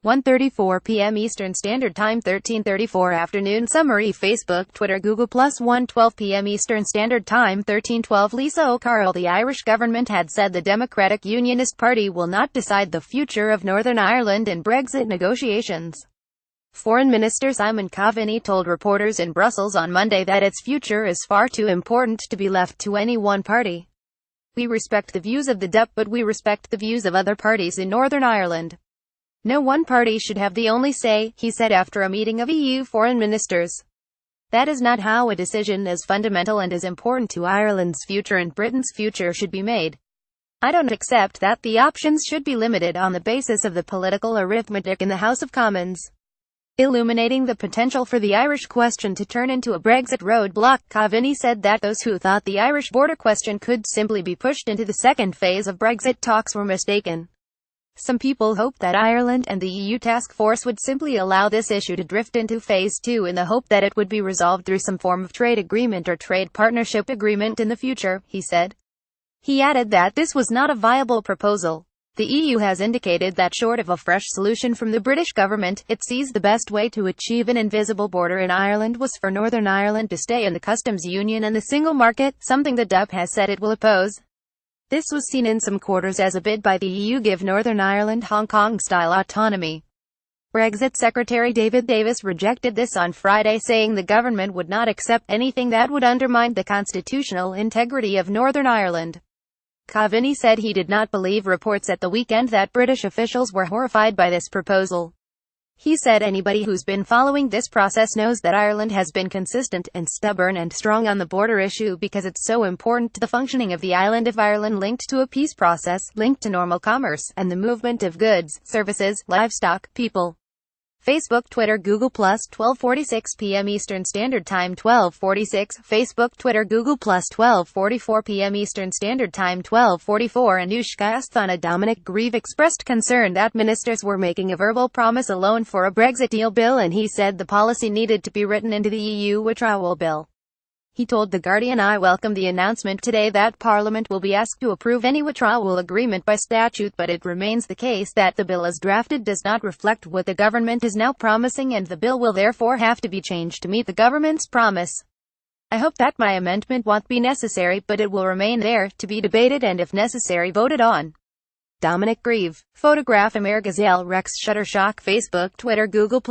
1:34 p.m. Eastern Standard Time, 13:34 afternoon. Summary: Facebook, Twitter, Google+. 1:12 p.m. Eastern Standard Time, 13:12. Lisa O'Carroll. The Irish government had said the Democratic Unionist Party will not decide the future of Northern Ireland in Brexit negotiations. Foreign Minister Simon Coveney told reporters in Brussels on Monday that its future is far too important to be left to any one party. "We respect the views of the DUP, but we respect the views of other parties in Northern Ireland. No one party should have the only say," he said after a meeting of EU foreign ministers. "That is not how a decision as fundamental and as important to Ireland's future and Britain's future should be made. I don't accept that the options should be limited on the basis of the political arithmetic in the House of Commons." Illuminating the potential for the Irish question to turn into a Brexit roadblock, Coveney said that those who thought the Irish border question could simply be pushed into the second phase of Brexit talks were mistaken. Some people hope that Ireland and the EU task force would simply allow this issue to drift into Phase 2 in the hope that it would be resolved through some form of trade agreement or trade partnership agreement in the future, he said. He added that this was not a viable proposal. The EU has indicated that short of a fresh solution from the British government, it sees the best way to achieve an invisible border in Ireland was for Northern Ireland to stay in the customs union and the single market, something the DUP has said it will oppose. This was seen in some quarters as a bid by the EU give Northern Ireland Hong Kong-style autonomy. Brexit Secretary David Davis rejected this on Friday, saying the government would not accept anything that would undermine the constitutional integrity of Northern Ireland. Coveney said he did not believe reports at the weekend that British officials were horrified by this proposal. He said anybody who's been following this process knows that Ireland has been consistent and stubborn and strong on the border issue because it's so important to the functioning of the island of Ireland, linked to a peace process, linked to normal commerce, and the movement of goods, services, livestock, people. Facebook, Twitter, Google+. 12:46 p.m. Eastern Standard Time, 12:46. Facebook, Twitter, Google+. 12:44 p.m. Eastern Standard Time, 12:44. Anushka Asthana. Dominic Grieve expressed concern that ministers were making a verbal promise alone for a Brexit deal bill, and he said the policy needed to be written into the EU withdrawal bill. He told The Guardian, "I welcome the announcement today that Parliament will be asked to approve any withdrawal agreement by statute, but it remains the case that the bill as drafted does not reflect what the government is now promising, and the bill will therefore have to be changed to meet the government's promise. I hope that my amendment won't be necessary, but it will remain there, to be debated and if necessary voted on." Dominic Grieve. Photograph Amer Gazelle Rex Shuttershock. Facebook, Twitter, Google+.